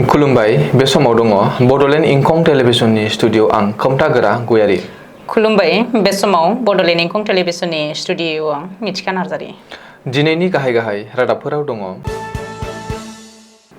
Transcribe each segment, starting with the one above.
खुलुमबाय बे समाव दङ बडलेण्ड इंखं टेलिभिजननि स्टुडिअ आं खोमथागोरा गयारि। खुलुमबाय बे समाव बडलेण्ड इंखं टेलिभिजननि स्टुडिअ आं मिथिखा नार्जारि। दिनैनि गाहाय रादाबफोराव दङ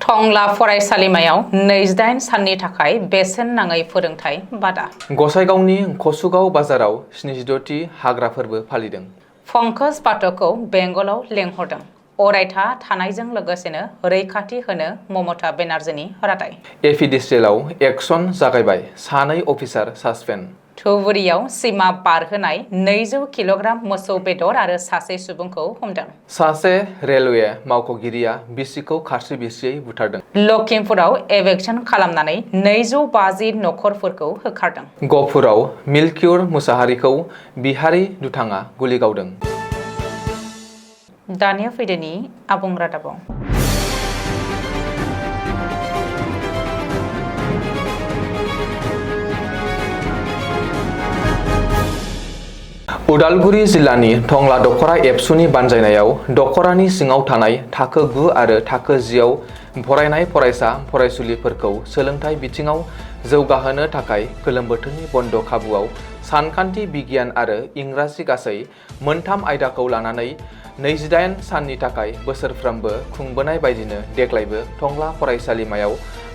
टंला फरायसालिमायाव 28 साननि थाखाय बेसेन नाङै फोरोंथाय बादा। गसाइगावनि कसुगाव बाजाराव 76थि हाग्रा फोरबो फालिदों। पंकज पाठकखौ बेंगलाव लेंहरदों। अरायथा थानायजों लोगोसेनो रैखाथि होनो ममता बेनार्जीनि रादाय। एफिडिसिएलआव एक्सन जागायबाय, सानै अफिसार सासपेन्ड। धुबुरीयाव सीमा बारहोनाय 200 किल'ग्राम मोसौ बेदर आरो सासे सुबुंखौ हमदों। सासे रेलवे मावख'गिरिया बिसिखौ खारसि बिसियै बुथारदों। लखिमपुराव एवेक्सन खालामनानै 250 नखरफोरखौ होखारदों। गहपुराव मिल्कियुर मुसाहारिखौ बिहारि दुथाङा गुलि गावदों। दानिया फैदोनि आबुं रादाबाव। उदालगुरि जिल्लानि टंला दखरा एबसुनि बानजायनायाव दखरानि सिङाव थानाय थाखो 9 आरो थाखो 10 आव फरायनाय फरायसा फरायसुलिफोरखौ सोलोंथाइ बिथिङाव जौगाहोनो थाखाय गोलोम बोथोरनि बन्द खाबुआव सानखान्थि बिगियान आरो इंराजि गासै मोनथाम आयदाखौ लानानै 28 साननि थाखाय बोसोरफ्रोमबो खुंबोनाय बायदिनो देग्लायबो टंला फरायसालिमायाव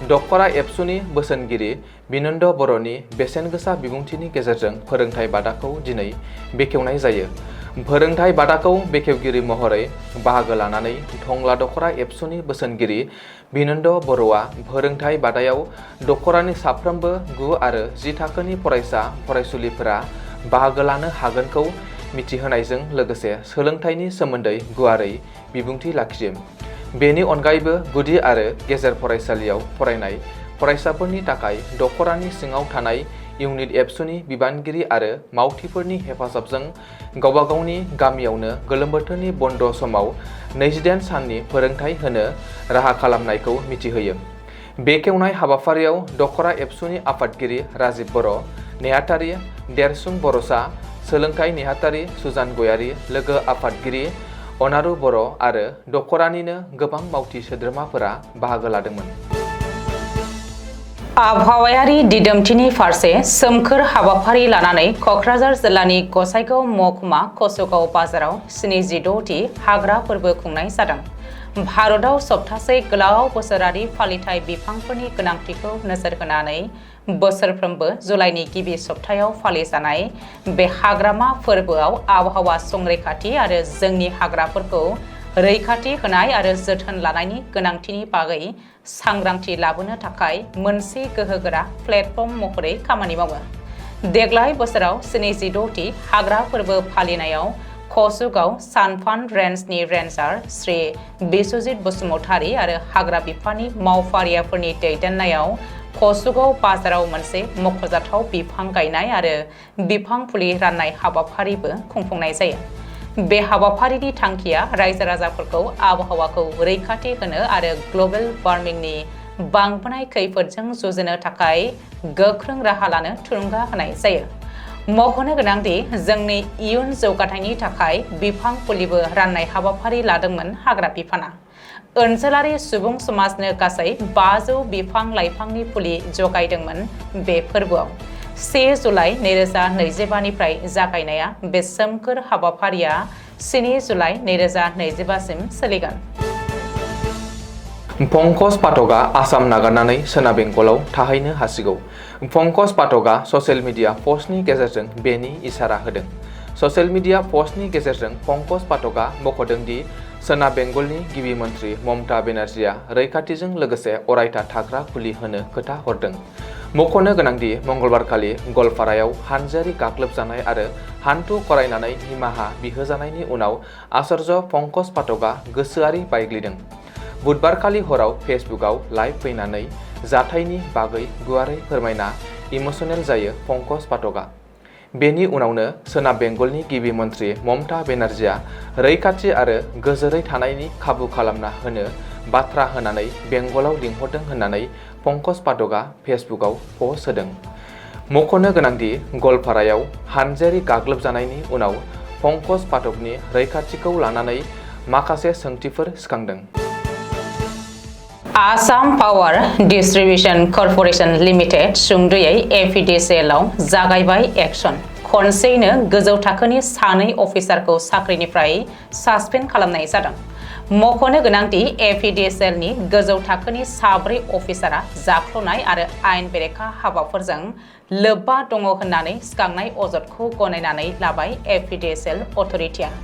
दखरा एबसुनि बोसोनगिरि बिनन्द बर'नि बेसेनगोसा बिबुंथिनि गेजेरजों फोरोंथाय बादाखौ दिनै बेखेवनाय जायो। फोरोंथाय बादाखौ बेखेवगिरि महरै बाहागो लानानै टंला दखरा एबसुनि बोसोनगिरि बिनन्द बर'आ फोरोंथाय बादायाव दखरानि साफ्रोमबो 9 आरो 10 थाखोनि फरायसा फरायसुलिफोरा बाहागो लानो हागोनखौ मिथिहोनायजों लोगोसे सोलोंथाइनि सोमोन्दै गुवारै बिबुंथि लाखियो। बेनि अनगायैबो गुदि आरो गेजेर फरायसालियाव फरायनाय फरायसाफोरनि थाखाय दखरानि सिङाव थानाय इउनिट एबसुनि बिबानगिरि आरो मावथिफोरनि हेफाजाबजों गावबा गावनि गामियावनो गोलोम बोथोरनि बन्द समाव 28 साननि फोरोंथाय होनो राहा खालामनायखौ मिथिहोयो। बेखेवनाय हाबाफारियाव दखरा एबसुनि आफादगिरि राजिब बर', नेहाथारि देरसुं बर'सा, सोलोंथाइ नेहाथारि सुजान गयारि, लोगो आफादगिरि अनारु बर' आरो दखरानिनो गोबां मावथि सोद्रोमाफोरा बाहागो लादोंमोन। आबहावायारि दिदोमथिनि फारसे सोमखोर हाबाफारि लानानै कक्राझार जिल्लानि गसाइगाव महकुमा कसुगाव बाजाराव 76थि हाग्रा फोरबो खुंनाय जादों। भारतआव सप्तासे गोलाव बोसोरारि फालिथाय बिफांफोरनि गोनांथिखौ नोजोर होनानै बोसोरफ्रोमबो जुलाइनि गिबि सप्तायाव फालिजानाय बे हाग्रामा फोरबोआव आबहावा संरैखाथि आरो जोंनि हाग्राफोरखौ रैखाथि होनाय आरो जोथोन लानायनि गोनांथिनि बागै सांग्रांथि लाबोनो थाखाय मोनसे गोहोगोरा प्लेटफर्म महरै खामानि मावो। देग्लाय बोसोराव 76थि हाग्रा फोरबो फालिनायाव कसुगाव सानफान रेन्जनि रेन्जार श्री बिस्वजित बसुमतारी आरो हाग्रा बिफाननि मावफारियाफोरनि दैदेननायाव कसुगाव बाजाराव मोनसे मख'जाथाव बिफां गायनाय आरो बिफां फुलि राननाय हाबाफारिबो खुंफुंनाय जायो। बे हाबाफारिनि थांखिया रायजो राजाफोरखौ आबहावाखौ रैखाथि होनो आरो ग्लबेल वार्मिंनि बांबोनाय खैफोदजों जुजिनो थाखाय गोख्रों राहा लानो थुलुंगा होनाय जायो। मख'नो गोनांदि जोंनि इयुन जौगाथायनि थाखाय बिफां फुलिबो राननाय हाबाफारि लादोंमोन हाग्रा बिफाना। ओनसोलारि सुबुं समाजनो गासै 500 बिफां लाइफांनि फुलि जगायदोंमोन। बे फोरबोआव 1 जुलाइ 2025 निफ्राय जागायनाया बे सोमखोर हाबाफारिया 7 जुलाइ 2025 सिम सोलिगोन। पंकज पाठकआ आसाम नागारनानै सोनाब बेंगलाव थाहैनो हासिगौ। पंकज पाठकआ ससियेल मिडिया पस्टनि गेजेरजों बेनि इसारा होदों। ससियेल मिडिया पस्टनि गेजेरजों पंकज पाठकआ मख'दों दि सोनाब बेंगलनि गिबि मन्थ्रि ममता बेनार्जीआ रैखाथिजों लोगोसे अरायथा थाग्रा खुलि होनो खोथा हरदों। मख'नो गोनांदि मंगलबारखालि गवालपारायाव हानजायारि गाग्लोबजानाय आरो हान्थु खरायनानै निमाहा बिहोजानायनि उनाव आचार्य पंकज पाठकआ गोसोआरि बायग्लिदों। बुधबारखालि हराव फेसबुकआव लाइभ फैनानै जाथायनि बागै गुवारै फोरमायना इमोसनेल जायो पंकज पाठकआ। बेनि उनावनो सोनाब बेंगलनि गिबि मन्थ्रि ममता बेनार्जीआ रैखाथि आरो गोजोरै थानायनि खाबु खालामना होनो बाथ्रा होनानै बेंगलाव लिंहरदों होननानै पंकज पाठकआ फेसबुकआव पस्ट होदों। मख'नो गोनांदि गवालपारायाव हानजायारि गाग्लोबजानायनि उनाव पंकज पाठकनि रैखाथिखौ लानानै माखासे सोंथिफोर सिखांदों। आसाम पावार डिस्ट्रिबिउशन कर्परेशन लिमिटेड सुंदयै APDCL आव जागायबाय एक्शन। खनसेयैनो गोजौ थाखोनि सानै अफिसारखौ साख्रिनिफ्राय सासपेन्ड खालामनाय जादों। मख'नो गोनांदि APDCL नि गोजौ थाखोनि साब्रै अफिसारा जाख्ल'नाय आरो आयेन बेरेखा हाबाफोरजों लोब्बा दङ होननानै सिगांनाय अजदखौ गनायनानै लाबाय APDCL अथ'रिटिया।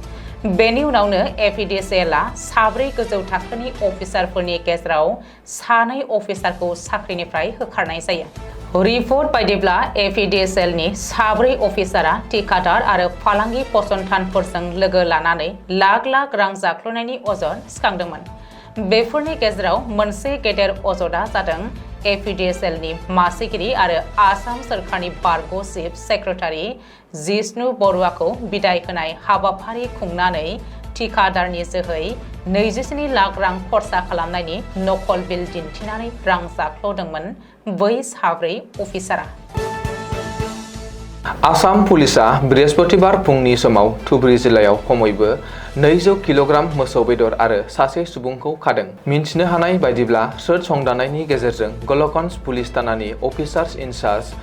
बेनि उनावनो APDCL आ साब्रै गोजौ थाखोनि अफिसारफोरनि गेजेराव सानै अफिसारखौ साख्रिनिफ्राय होखारनाय जायो। रिपर्ट बायदिब्ला APDCL नि साब्रै अफिसारा थिकादार आरो फालांगि फसंथानफोरजों लोगो लानानै लाख लाख रां जाख्ल'नायनि अजद सिखांदोंमोन। बेफोरनि गेजेराव मोनसे गेदेर अजदआ जादों APDCL नि मासिगिरि आरो आसाम सोरखारनि बारग' चिफ सेक्रेटारि जिष्णु बरुवाखौ बिदाय होनाय हाबाफारि खुंनानै थिकादारनि जोहै 27 लाख रां खरसा खालामनायनि नकल बिल दिन्थिनानै रां जाख्ल'दोंमोन बै साब्रै अफिसारा। आसाम पुलिसा बृहस्पतिबार फुंनि समाव धुबुरी जिल्लायाव खमैबो 200 किल'ग्राम मोसौ बेदर आरो सासे सुबुंखौ खादों। मिन्थिनो हानाय बायदिब्ला सर्च संदाननायनि गेजेरजों गलकगंज पुलिस थानानि अफिसार्स इनचार्ज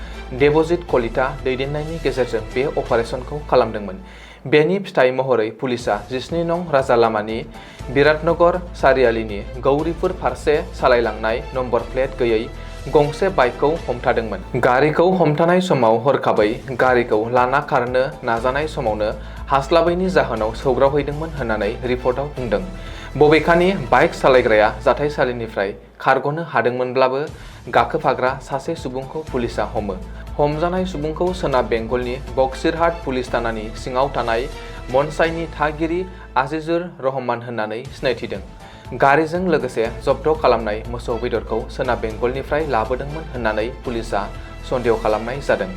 देबजित कलिता दैदेननायनि गेजेरजों बे अपारेसनखौ खालामदोंमोन। बेनि फिथाइ महरै पुलिसा 19 नं राजा लामानि बिराटनगर सारियालिनि गौरीपुर फारसे सालायलांनाय नम्बर प्लेट गैयै गंसे बाइकखौ हमथादोंमोन। गारिखौ हमथानाय समाव हरखाबै गारिखौ लाना खारनो नाजानाय समावनो हास्लाबैनि जाहोनाव सौग्रावहैदोंमोन होननानै रिपर्टआव बुंदों। बबेखानि बाइक सालायग्राया जाथायसालिनिफ्राय खारग'नो हादोंमोनब्लाबो गाखोफाग्रा सासे सुबुंखौ पुलिसा हमो। हमजानाय सुबुंखौ सोनाब बेंगलनि बक्सिरहाट पुलिस थानानि सिङाव थानाय मनसाइनि थागिरि आजिजुर रहमान होननानै सिनायथिदों। गारिजों लोगोसे जब्द खालामनाय मोसौ बेदरखौ सोनाब बेंगलनिफ्राय लाबोदोंमोन होननानै पुलिसा सन्देह खालामनाय जादों।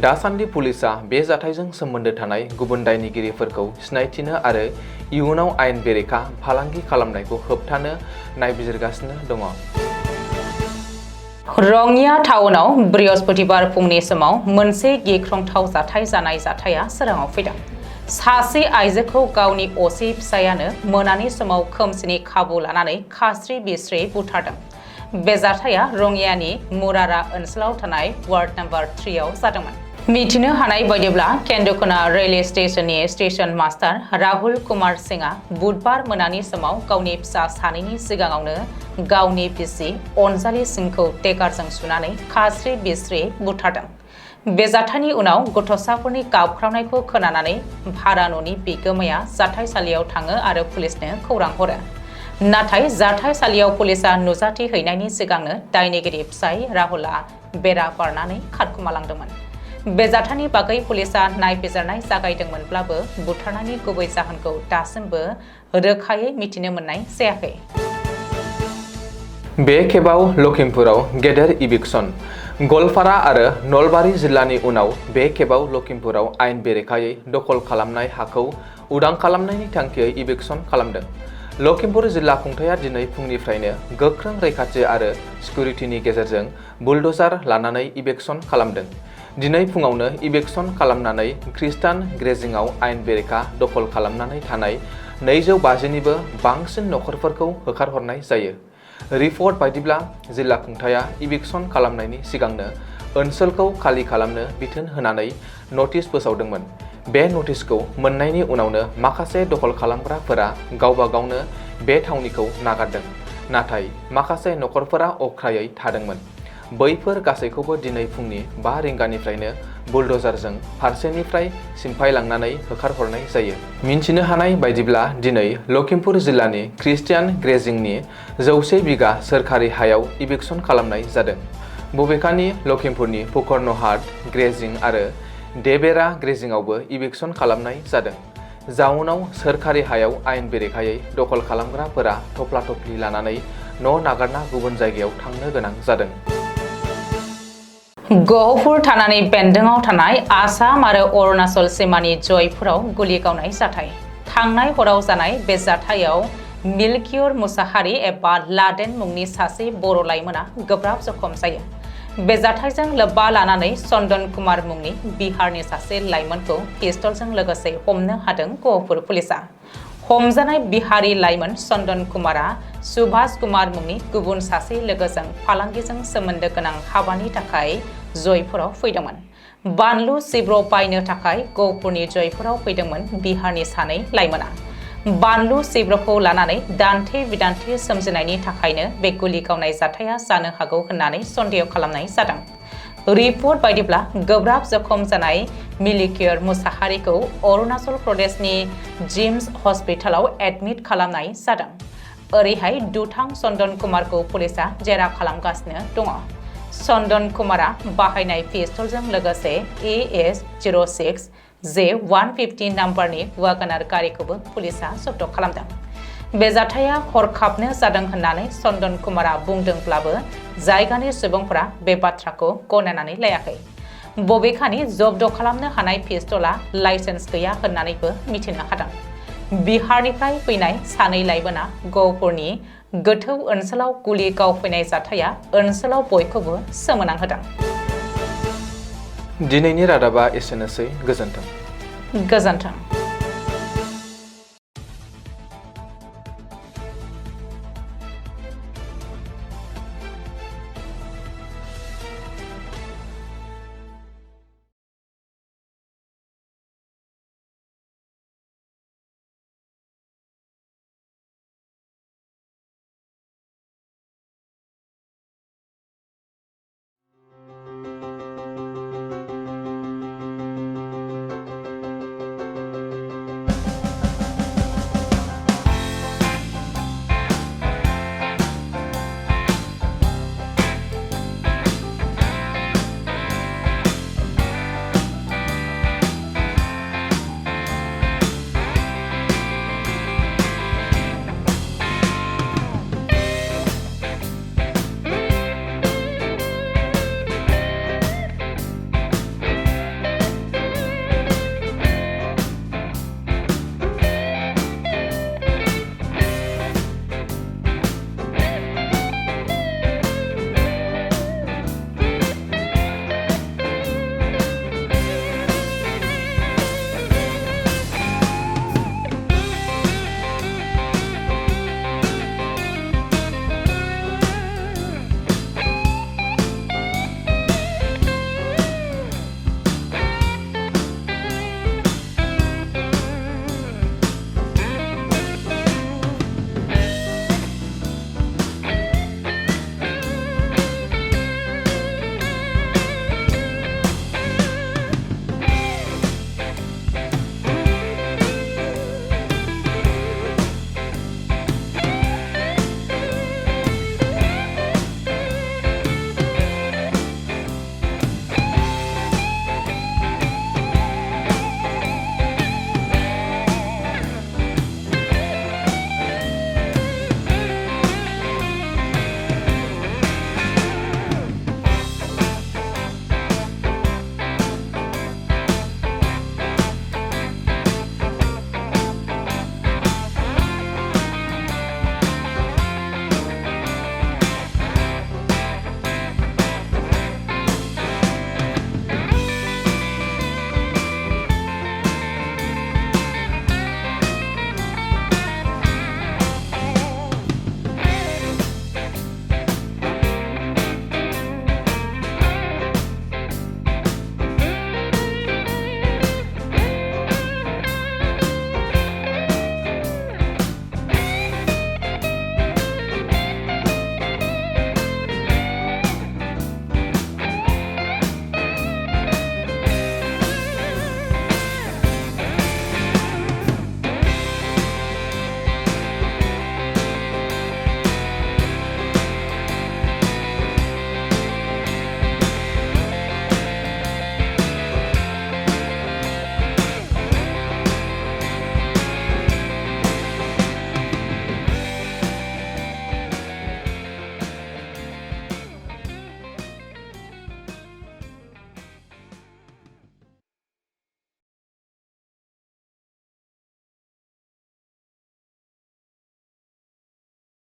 दासान्दि पुलिसा बे जाथायजों सोमोन्दो थानाय गुबुन दायनिगिरिफोरखौ सिनायथिनो आरो इयुनाव आयेन बेरेखा फालांगि खालामनायखौ होबथानो नायबिजिरगासिनो दङ। रङिया टाउनाव बृहस्पतिबार फुंनि समाव मोनसे गिख्रंथाव जाथाय जानाय जाथाया सोराङाव फैदों। सासे आइजोखौ गावनि असे फिसायानो मोनानि समाव खोमसिनि खाबु लानानै खास्रि बिस्रि बुथारदों। बे जाथाया रङियानि मुरारा ओनसोलाव थानाय वार्ड नम्बर 3 आव जादोंमोन। मिथिनो हानाय बायदिब्ला केन्दुखोना रेलवे स्टेशननि स्टेशन मास्टार राहुल कुमार सिंहआ बुधबार मोनानि समाव गावनि फिसा सानैनि सिगाङावनो गावनि बिसि अनजालि सिंहखौ टेकारजों सुनानै खास्रि बिस्रि बुथारदों। बे जाथायनि उनाव गथ'साफोरनि गाबख्रावनायखौ खोनानानै भारा न'नि बिगोमाया जाथायसालियाव थाङो आरो पुलिसनो खौरां हरो। नाथाय जाथायसालियाव पुलिसा नुजाथि हैनायनि सिगांनो दायनिगिरि फिसाय राहुलआ बेरा बारनानै खारखोमालांदोंमोन। बे जाथायनि बागै पुलिसा नायबिजिरनाय जागायदोंमोनब्लाबो बुथारनायनि गुबै जाहोनखौ दासिमबो रोखायै मिथिनो मोननाय जायाखै। बे खेबाव लखिमपुराव गेदेर इभिक्सन। गलपारा आरो नलबारि जिल्लानि उनाव बे खेबाव लखिमपुराव आयेन बेरेखायै दखल खालामनाय हाखौ उदां खालामनायनि थांखियै इभिक्सन खालामदों। लखिमपुर जिल्ला खुंथाया दिनै फुंनिफ्रायनो गोख्रों रैखाथि आरो सिकिउरिटिनि गेजेरजों बुलडजार लानानै इभिक्सन खालामदों। दिनै फुङावनो इभिक्सन खालामनानै खृष्टान ग्रेजिंआव आयेन बेरेखा दखल खालामनानै थानाय 250निबो बांसिन नखरफोरखौ होखारहरनाय जायो। रिपर्ट बायदिब्ला जिल्ला खुंथाया इभिक्सन खालामनायनि सिगांनो ओनसोलखौ खालि खालामनो बिथोन होनानै नटिस फोसावदोंमोन। बे नटिसखौ मोननायनि उनावनो माखासे दखल खालामग्राफोरा गावबा गावनो बे थावनिखौ नागारदों। नाथाय माखासे नखरफोरा अख्रायै थादोंमोन। बैफोर गासैखौबो दिनै फुंनि 5 रिंगानिफ्रायनो बुलडजारजों फारसेनिफ्राय सिमफायलांनानै होखारहरनाय जायो। मिन्थिनो हानाय बायदिब्ला दिनै लखिमपुर जिल्लानि खृष्टियान ग्रेजिंनि 100 बिगा सोरखारि हायाव इभिक्सन खालामनाय जादों। बबेखानि लखिमपुरनि पुकरनहाट ग्रेजिं आरो देबेरा ग्रेजिंआवबो इभिक्सन खालामनाय जादों। जाउनाव सोरखारि हायाव आयेन बेरेखायै दखल खालामग्राफोरा थफ्ला थफ्लि लानानै न' नागारना गुबुन जायगायाव थांनो गोनां जादों। गहपुर थानानि बेन्दोंआव थानाय आसाम आरो अरुणाचल सीमानि जयपुराव गुलि गावनाय जाथाय। थांनाय हराव जानाय बे जाथायाव मिल्कियुर मुसाहारि एबा लादेन मुंनि सासे बर' लाइमोना गोब्राब जखम जायो। बे जाथायजों लोब्बा लानानै चन्दन कुमार मुंनि बिहारनि सासे लाइमोनखौ पिस्तलजों लोगोसे हमनो हादों गहपुर पुलिसा। हमजानाय बिहारी लाइमोन चन्दन कुमारा सुभाष कुमार मुंनि गुबुन सासे लोगोजों फालांगिजों सोमोन्दो गोनां हाबानि थाखाय जयपुराव फैदोंमोन। बानलु सिब्र बायनो थाखाय गहपुरनि जयपुराव फैदोंमोन बिहारनि सानै लाइमोना। बानलु सिब्रखौ लानानै दान्थे बिदान्थे सोमजिनायनि थाखायनो बे गुलि गावनाय जाथाया जानो हागौ होननानै सन्देह खालामनाय जादों। रिपर्ट बायदिब्ला गोब्राब जखम जानाय मिलिकियर मुसाहारिखौ अरुणाचल प्रदेशनि जिम्स हस्पिटालाव एडमिट खालामनाय जादों। ओरैहाय दुथां चन्दन कुमारखौ पुलिसा जेरा खालामगासिनो दङ। चन्दन कुमारा बाहायनाय पिस्तलजों लोगोसे AS-06 J150 नाम्बारनि वागनार गारिखौबो पुलिसा जब्द खालामदों। बे जाथाया हरखाबनो जादों होननानै चन्दन कुमारा बुंदोंब्लाबो जायगानि सुबुंफोरा बे बाथ्राखौ गनायनानै लायाखै। बबेखानि जब्द खालामनो हानाय पिस्तला लाइसेन्स गैया होननानैबो मिथिनो हादों। बिहारनिफ्राय फैनाय सानै लाइमोना गहपुरनि गोथौ ओनसोलाव गुलि गावफैनाय जाथाया ओनसोलाव बयखौबो सोमोनांहोदों। दिनैनि रादाबा एसेनोसै। गोजोन्थों। गोजोन्थों।